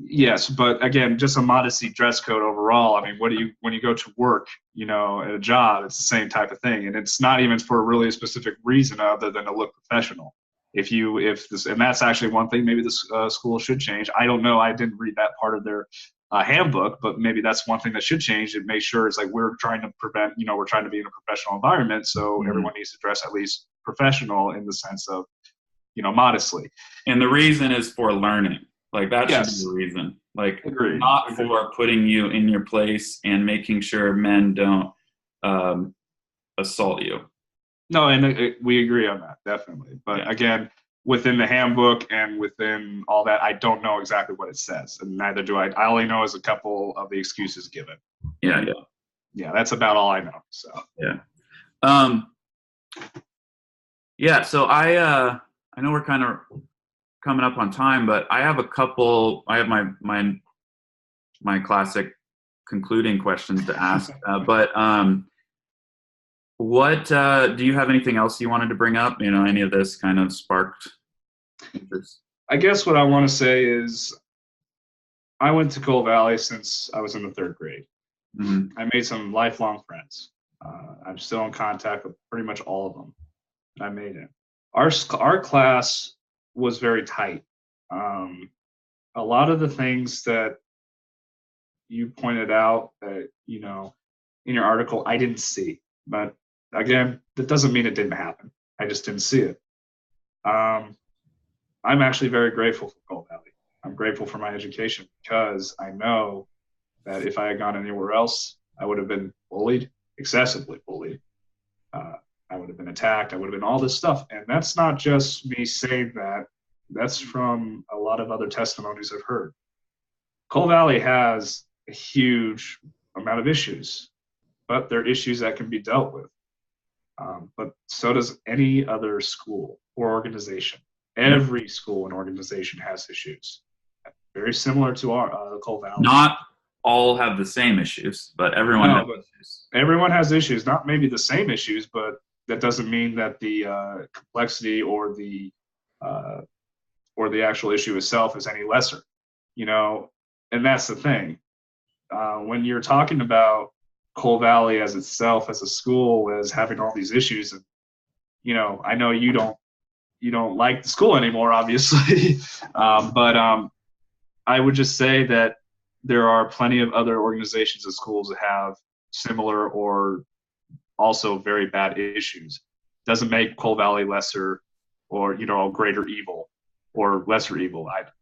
[SPEAKER 2] Yes, but again, just a modesty dress code overall. I mean, when you go to work, at a job, it's the same type of thing, and it's not even for a really specific reason other than to look professional. And that's actually one thing maybe this school should change. I don't know. I didn't read that part of their handbook, but maybe that's one thing that should change and make sure it's like we're trying to prevent, we're trying to be in a professional environment, so everyone needs to dress at least professional in the sense of, modestly.
[SPEAKER 1] And the reason is for learning. Like that should be the reason. Like not for putting you in your place and making sure men don't assault you. No,
[SPEAKER 2] and we agree on that, definitely. But again, within the handbook and within all that, I don't know exactly what it says, and neither do I. I only know is a couple of the excuses given. Yeah, that's about all I know. So
[SPEAKER 1] so I know we're kind of coming up on time, but I have my classic concluding questions to ask. What do you have anything else you wanted to bring up? Any of this kind of sparked interest?
[SPEAKER 2] I guess what I want to say is I went to Coal Valley since I was in the third grade. Mm-hmm. I made some lifelong friends. I'm still in contact with pretty much all of them. I made it. Our class was very tight. a lot of the things that you pointed out that, in your article, I didn't see. But again, that doesn't mean it didn't happen. I just didn't see it. I'm actually very grateful for Coal Valley. I'm grateful for my education because I know that if I had gone anywhere else, I would have been bullied, excessively bullied. I would have been attacked. I would have been all this stuff. And that's not just me saying that. That's from a lot of other testimonies I've heard. Coal Valley has a huge amount of issues, but they're issues that can be dealt with. But so does any other school or organization. Every school and organization has issues, very similar to our Coal Valley.
[SPEAKER 1] Not all have the same issues, but everyone has issues.
[SPEAKER 2] Everyone has issues, not maybe the same issues, but that doesn't mean that the complexity or the actual issue itself is any lesser, and that's the thing. When you're talking about Coal Valley as itself, as a school, as having all these issues, and I know you don't like the school anymore, obviously, but I would just say that there are plenty of other organizations and schools that have similar or also very bad issues. Doesn't make Coal Valley lesser or greater evil or lesser evil either.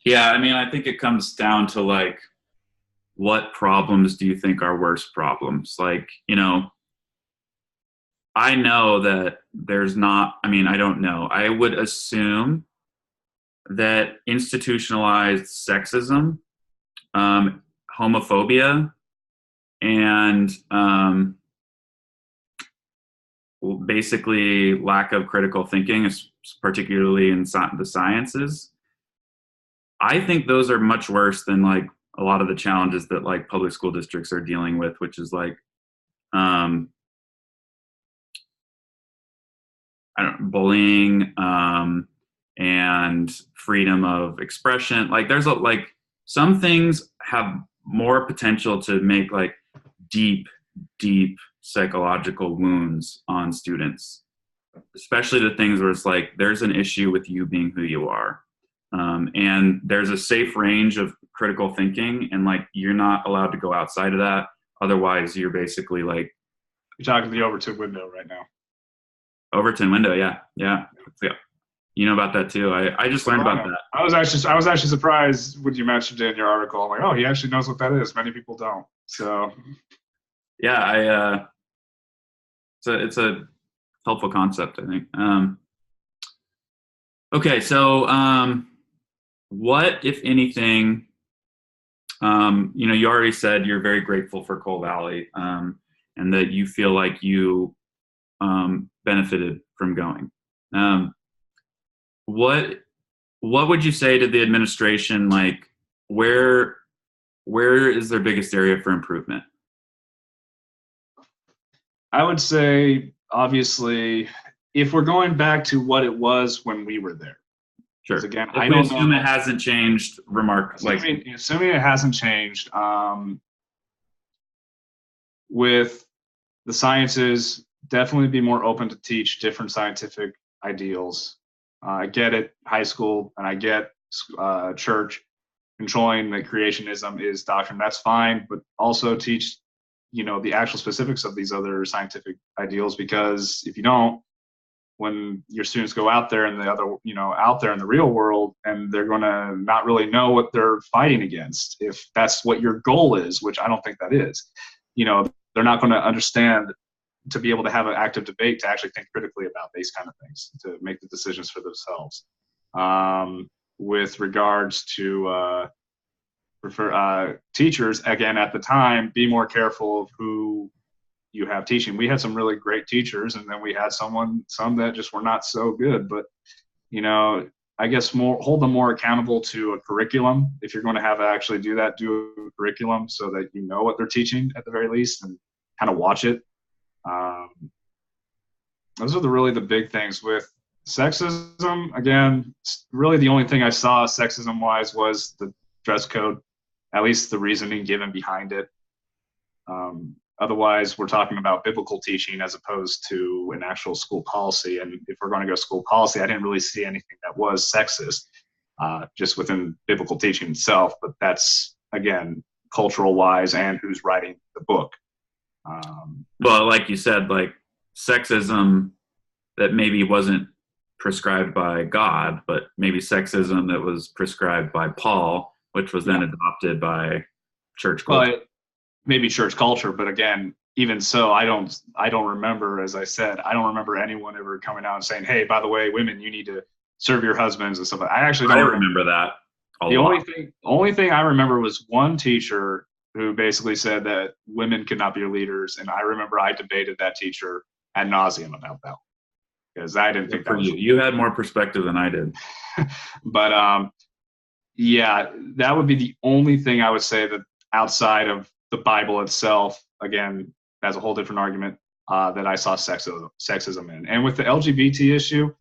[SPEAKER 1] Yeah, I mean, I think it comes down to like, what problems do you think are worse problems? Like, I know that there's not, I mean, I don't know. I would assume that institutionalized sexism, homophobia, and basically lack of critical thinking, particularly in the sciences, I think those are much worse than like a lot of the challenges that like public school districts are dealing with, which is like bullying and freedom of expression. Like there's like some things have more potential to make like deep psychological wounds on students, especially the things where it's like there's an issue with you being who you are, and there's a safe range of critical thinking, and like you're not allowed to go outside of that, otherwise you're basically like,
[SPEAKER 2] you're talking the Overton window right now.
[SPEAKER 1] Overton window, yeah. You know about that too. I just learned about that.
[SPEAKER 2] I was actually surprised when you mentioned it in your article. I'm like, oh, he actually knows what that is. Many people don't. So
[SPEAKER 1] yeah, it's a helpful concept, I think. Okay, so what, if anything, you already said you're very grateful for Coal Valley, and that you feel like you benefited from going. What would you say to the administration? Like, where is their biggest area for improvement?
[SPEAKER 2] I would say, obviously, if we're going back to what it was when we were there.
[SPEAKER 1] Sure.
[SPEAKER 2] Again,
[SPEAKER 1] I don't assume it hasn't changed. Assuming
[SPEAKER 2] it hasn't changed, with the sciences, definitely be more open to teach different scientific ideals. I get it, high school, and I get church controlling that creationism is doctrine. That's fine, but also teach, the actual specifics of these other scientific ideals, because if you don't, when your students go out there and out there in the real world, and they're going to not really know what they're fighting against, if that's what your goal is, which I don't think that is, they're not going to understand, to be able to have an active debate, to actually think critically about these kind of things, to make the decisions for themselves. With regards to teachers, again, at the time, be more careful of who you have teaching. We had some really great teachers, and then we had some that just were not so good. But I guess hold them more accountable to a curriculum. If you're going to actually do that, do a curriculum so that you know what they're teaching at the very least, and kind of watch it. Those are really the big things. With sexism, again, really the only thing I saw sexism-wise was the dress code, at least the reasoning given behind it. Otherwise, we're talking about biblical teaching as opposed to an actual school policy. And if we're going to go school policy, I didn't really see anything that was sexist. just within biblical teaching itself. But that's, again, cultural wise and who's writing the book.
[SPEAKER 1] Well, like you said, like sexism that maybe wasn't prescribed by God, but maybe sexism that was prescribed by Paul, which was then adopted by church culture.
[SPEAKER 2] Well, maybe church culture, but again, even so, I don't remember, as I said, I don't remember anyone ever coming out and saying, "Hey, by the way, women, you need to serve your husbands and stuff." I actually don't
[SPEAKER 1] remember that.
[SPEAKER 2] The only thing I remember was one teacher who basically said that women could not be leaders, and I remember I debated that teacher ad nauseum about that because I didn't think that was
[SPEAKER 1] you had more perspective than I did.
[SPEAKER 2] But yeah, that would be the only thing I would say that outside of the Bible itself, again, that's a whole different argument, that I saw sexism in. And with the LGBT issue,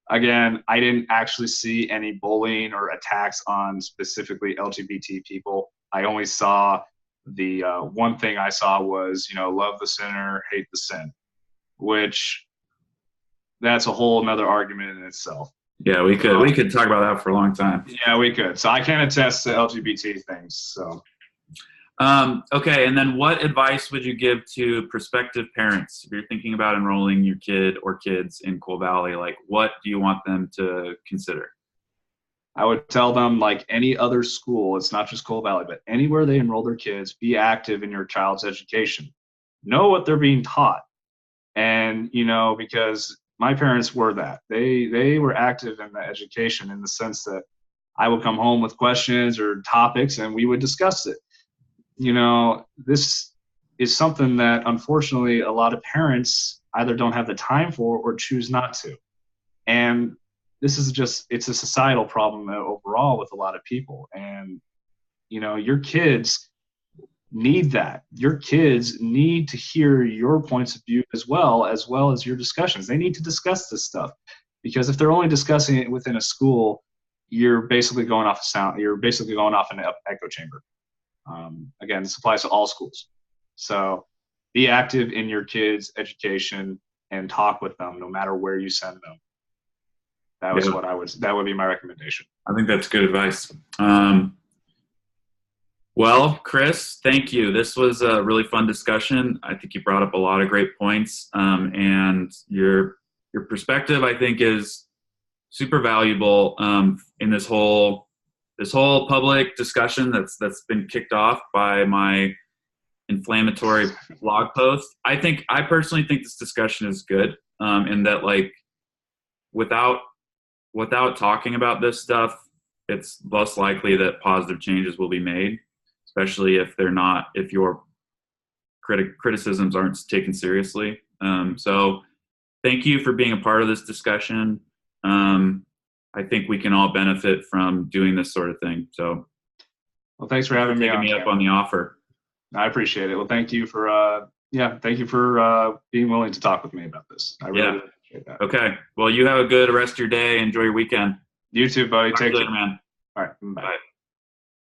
[SPEAKER 2] again, I didn't actually see any bullying or attacks on specifically LGBT people. I only saw the one thing I saw was, love the sinner, hate the sin, which that's a whole nother argument in itself.
[SPEAKER 1] Yeah, we could talk about that for a long time.
[SPEAKER 2] Yeah, we could. So I can't attest to LGBT things. So.
[SPEAKER 1] Okay, and then what advice would you give to prospective parents if you're thinking about enrolling your kid or kids in Coal Valley? Like, what do you want them to consider?
[SPEAKER 2] I would tell them, like any other school, it's not just Coal Valley, but anywhere they enroll their kids, be active in your child's education. Know what they're being taught. And, because my parents were that. They were active in the education in the sense that I would come home with questions or topics and we would discuss it. This is something that unfortunately a lot of parents either don't have the time for or choose not to. And this is it's a societal problem overall with a lot of people. And, your kids need that. Your kids need to hear your points of view as well as your discussions. They need to discuss this stuff, because if they're only discussing it within a school, you're basically going off an echo chamber. Again, this applies to all schools. So be active in your kids' education and talk with them no matter where you send them. That would be my recommendation.
[SPEAKER 1] I think that's good advice. Well, Chris, thank you. This was a really fun discussion. I think you brought up a lot of great points, and your perspective, I think, is super valuable in this whole public discussion that's been kicked off by my inflammatory blog post. I personally think this discussion is good, in that, like, without talking about this stuff, it's less likely that positive changes will be made, especially if your criticisms aren't taken seriously. So thank you for being a part of this discussion. I think we can all benefit from doing this sort of thing. So,
[SPEAKER 2] well, thanks for having me
[SPEAKER 1] up on the offer.
[SPEAKER 2] I appreciate it. Well, thank you for being willing to talk with me about this. I really appreciate that.
[SPEAKER 1] Okay. Well, you have a good rest of your day. Enjoy your weekend.
[SPEAKER 2] You too, buddy. Take care,
[SPEAKER 1] man.
[SPEAKER 2] All right. Bye.